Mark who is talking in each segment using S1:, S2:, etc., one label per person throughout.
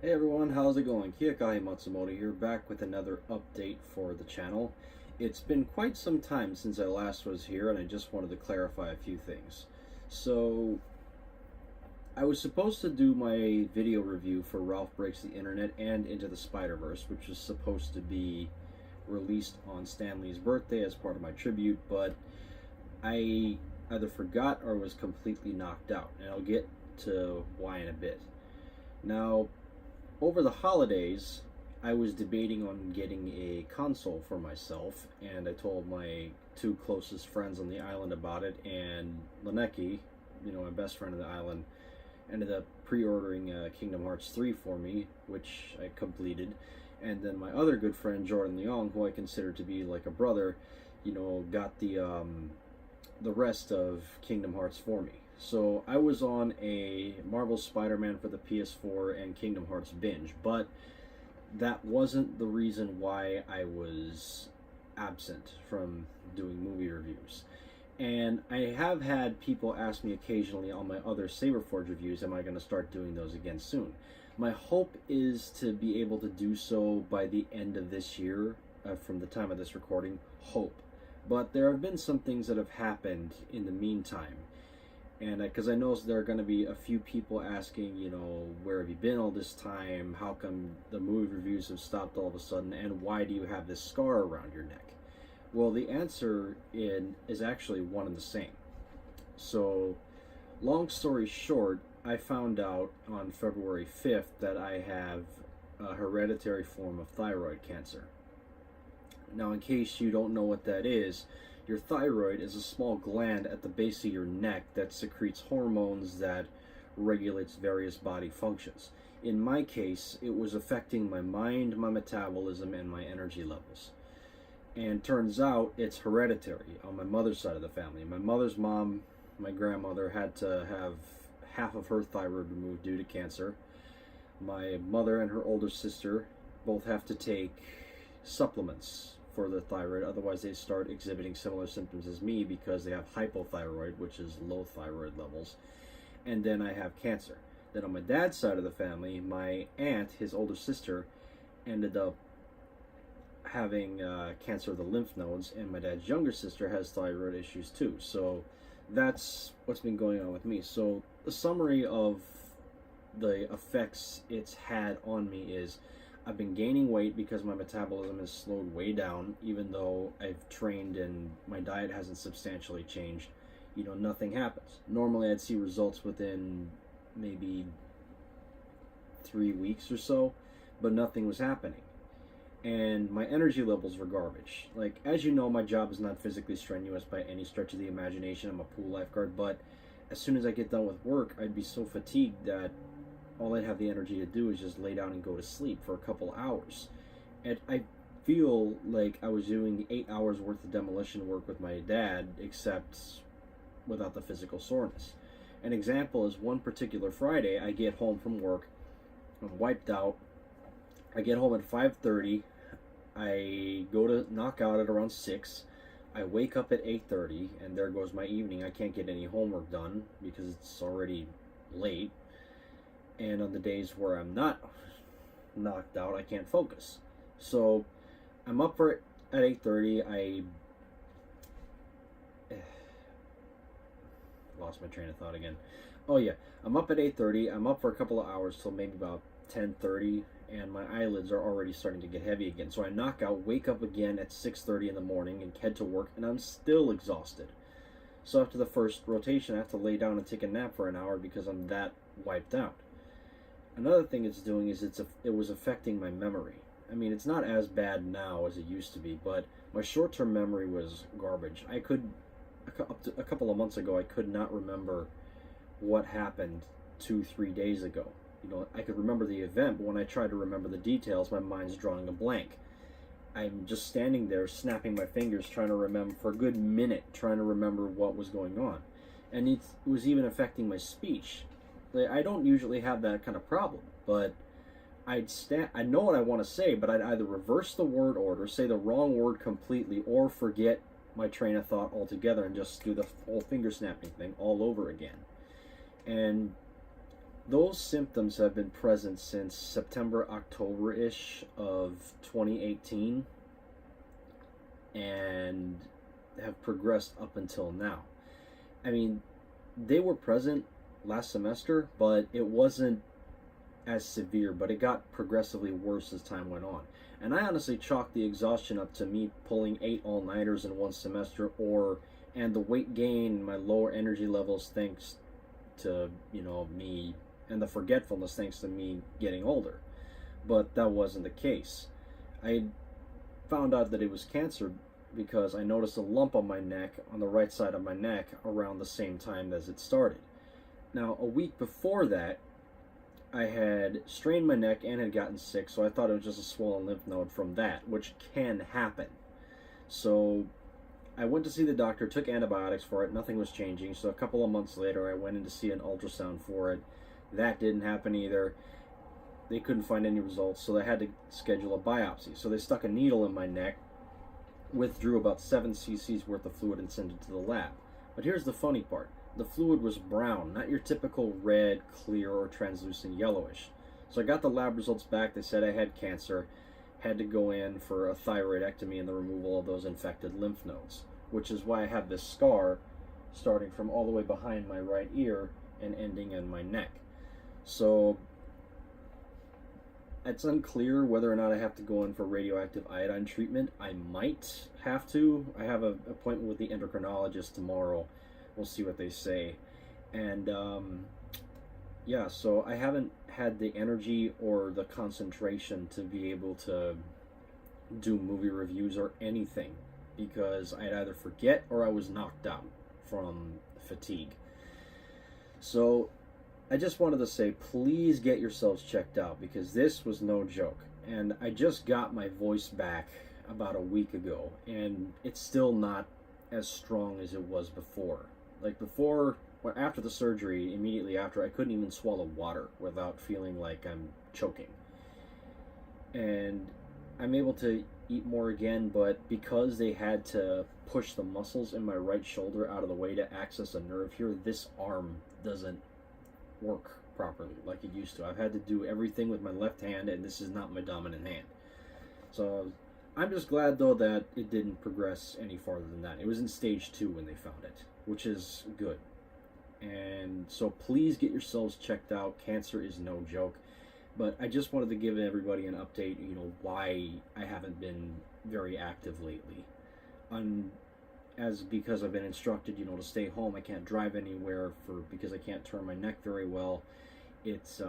S1: Hey everyone, how's it going? Kiakahi Matsumoto here, back with another update for the channel. It's been quite some time since I last was here, and I just wanted to clarify a few things. So, I was supposed to do my video review for Ralph Breaks the Internet and Into the Spider-Verse, which was supposed to be released on Stan Lee's birthday as part of my tribute, but I either forgot or was completely knocked out, and I'll get to why in a bit. Now, over the holidays, I was debating on getting a console for myself, and I told my two closest friends on the island about it, and Laneki, my best friend on the island, ended up pre-ordering Kingdom Hearts 3 for me, which I completed, and then my other good friend Jordan Leong, who I consider to be like a brother, got the rest of Kingdom Hearts for me. So I was on a Marvel Spider-Man for the PS4 and Kingdom Hearts binge, but that wasn't the reason why I was absent from doing movie reviews. And I have had people ask me occasionally on my other SaberForge reviews, am I going to start doing those again soon? My hope is to be able to do so by the end of this year, from the time of this recording. Hope. But there have been some things that have happened in the meantime. And because I know there are going to be a few people asking, where have you been all this time? How come the movie reviews have stopped all of a sudden? And why do you have this scar around your neck? Well, the answer is actually one and the same. So, long story short, I found out on February 5th that I have a hereditary form of thyroid cancer. Now, in case you don't know what that is, your thyroid is a small gland at the base of your neck that secretes hormones that regulates various body functions. In my case, it was affecting my mind, my metabolism, and my energy levels. And turns out it's hereditary on my mother's side of the family. My mother's mom, my grandmother, had to have half of her thyroid removed due to cancer. My mother and her older sister both have to take supplements for the thyroid, otherwise they start exhibiting similar symptoms as me because they have hypothyroid, which is low thyroid levels. And then I have cancer. Then on my dad's side of the family, my aunt, his older sister, ended up having cancer of the lymph nodes, and my dad's younger sister has thyroid issues too. So that's what's been going on with me. So the summary of the effects it's had on me is I've been gaining weight because my metabolism has slowed way down, even though I've trained and my diet hasn't substantially changed. Nothing happens. Normally I'd see results within maybe 3 weeks or so, but nothing was happening. And my energy levels were garbage. Like, as you know, my job is not physically strenuous by any stretch of the imagination. I'm a pool lifeguard, but as soon as I get done with work, I'd be so fatigued that all I'd have the energy to do is just lay down and go to sleep for a couple hours. And I feel like I was doing 8 hours worth of demolition work with my dad, except without the physical soreness. An example is one particular Friday, I get home from work, I'm wiped out. I get home at 5:30. I go to knock out at around 6. I wake up at 8:30, and there goes my evening. I can't get any homework done because it's already late. And on the days where I'm not knocked out, I can't focus. So I'm up for at 8:30. I lost my train of thought again. Oh yeah, I'm up at 8:30. I'm up for a couple of hours till maybe about 10:30, and my eyelids are already starting to get heavy again. So I knock out, wake up again at 6:30 in the morning, and head to work, and I'm still exhausted. So after the first rotation, I have to lay down and take a nap for an hour because I'm that wiped out. Another thing it's doing is it was affecting my memory. I mean, it's not as bad now as it used to be, but my short-term memory was garbage. Up to a couple of months ago, I could not remember what happened 2-3 days ago. I could remember the event, but when I try to remember the details, my mind's drawing a blank. I'm just standing there snapping my fingers trying to remember for a good minute, trying to remember what was going on. And it was even affecting my speech. I don't usually have that kind of problem, but I know what I want to say, but I'd either reverse the word order, say the wrong word completely, or forget my train of thought altogether and just do the whole finger snapping thing all over again. And those symptoms have been present since September, October-ish of 2018 and have progressed up until now. I mean, they were present last semester, but it wasn't as severe, but it got progressively worse as time went on. And I honestly chalked the exhaustion up to me pulling 8 all-nighters in one semester, and the weight gain, my lower energy levels thanks to, me, and the forgetfulness thanks to me getting older. But that wasn't the case. I found out that it was cancer because I noticed a lump on my neck, on the right side of my neck, around the same time as it started. Now, a week before that, I had strained my neck and had gotten sick, so I thought it was just a swollen lymph node from that, which can happen. So I went to see the doctor, took antibiotics for it, nothing was changing, so a couple of months later I went in to see an ultrasound for it. That didn't happen either. They couldn't find any results, so they had to schedule a biopsy. So they stuck a needle in my neck, withdrew about 7 cc's worth of fluid and sent it to the lab. But here's the funny part. The fluid was brown, not your typical red, clear, or translucent yellowish. So I got the lab results back. They said I had cancer, had to go in for a thyroidectomy and the removal of those infected lymph nodes, which is why I have this scar starting from all the way behind my right ear and ending in my neck. So it's unclear whether or not I have to go in for radioactive iodine treatment. I might have to. I have an appointment with the endocrinologist tomorrow. We'll see what they say. And yeah, so I haven't had the energy or the concentration to be able to do movie reviews or anything because I'd either forget or I was knocked out from fatigue. So I just wanted to say, please get yourselves checked out because this was no joke. And I just got my voice back about a week ago, and it's still not as strong as it was before. Like before, or after the surgery, immediately after, I couldn't even swallow water without feeling like I'm choking. And I'm able to eat more again, but because they had to push the muscles in my right shoulder out of the way to access a nerve here, this arm doesn't work properly like it used to. I've had to do everything with my left hand, and this is not my dominant hand. So I'm just glad though that it didn't progress any farther than that. It was in stage 2 when they found it, which is good. And so please get yourselves checked out. Cancer is no joke. But I just wanted to give everybody an update, why I haven't been very active lately. Because I've been instructed, to stay home. I can't drive anywhere because I can't turn my neck very well. It's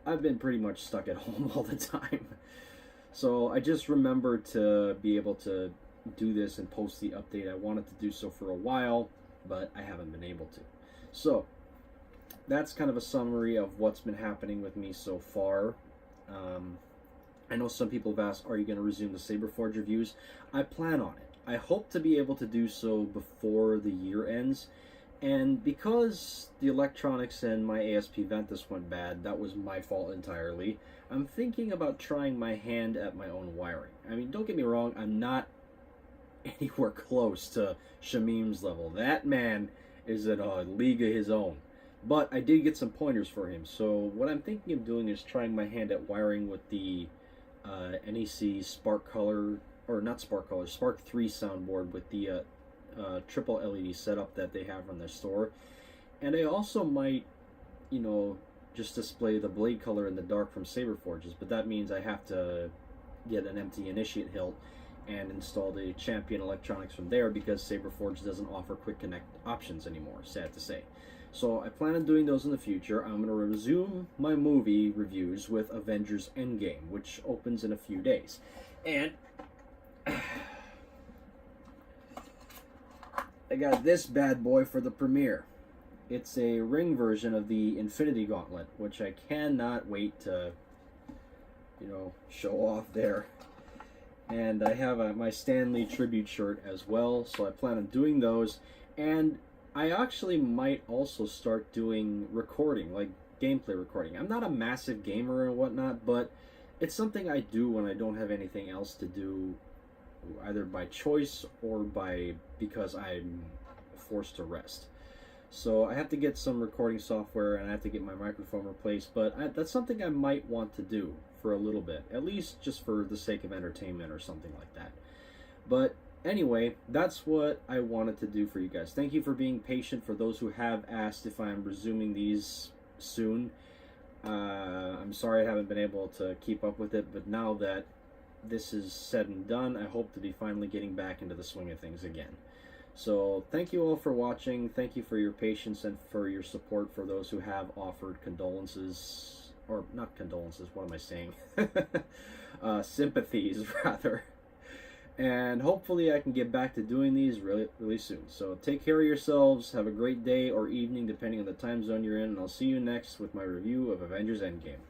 S1: I've been pretty much stuck at home all the time. So I just remembered to be able to do this and post the update. I wanted to do so for a while, but I haven't been able to. So that's kind of a summary of what's been happening with me so far. I know some people have asked, are you going to resume the SaberForge reviews? I plan on it. I hope to be able to do so before the year ends. And because the electronics and my ASP Ventus went bad, that was my fault entirely. I'm thinking about trying my hand at my own wiring. I mean, don't get me wrong, I'm not anywhere close to Shamim's level. That man is in a league of his own. But I did get some pointers for him. So what I'm thinking of doing is trying my hand at wiring with the NEC Spark Color, or not Spark Color, Spark 3 soundboard with the triple LED setup that they have on their store. And I also might, just display the blade color in the dark from SaberForge's, but that means I have to get an empty initiate hilt and install the Champion electronics from there because SaberForge doesn't offer quick connect options anymore, sad to say. So I plan on doing those in the future. I'm going to resume my movie reviews with Avengers Endgame, which opens in a few days. And I got this bad boy for the premiere. It's a ring version of the Infinity Gauntlet, which I cannot wait to, show off there. And I have my Stan Lee tribute shirt as well, so I plan on doing those. And I actually might also start doing recording, like gameplay recording. I'm not a massive gamer and whatnot, but it's something I do when I don't have anything else to do, either by choice or because I'm forced to rest. So I have to get some recording software and I have to get my microphone replaced, but that's something I might want to do for a little bit, at least just for the sake of entertainment or something like that. But anyway, that's what I wanted to do for you guys. Thank you for being patient. For those who have asked if I'm resuming these soon, I'm sorry I haven't been able to keep up with it, but now that this is said and done, I hope to be finally getting back into the swing of things again. So thank you all for watching. Thank you for your patience and for your support for those who have offered condolences, or not condolences, what am I saying? Sympathies, rather. And hopefully I can get back to doing these really soon. So take care of yourselves. Have a great day or evening, depending on the time zone you're in. And I'll see you next with my review of Avengers Endgame.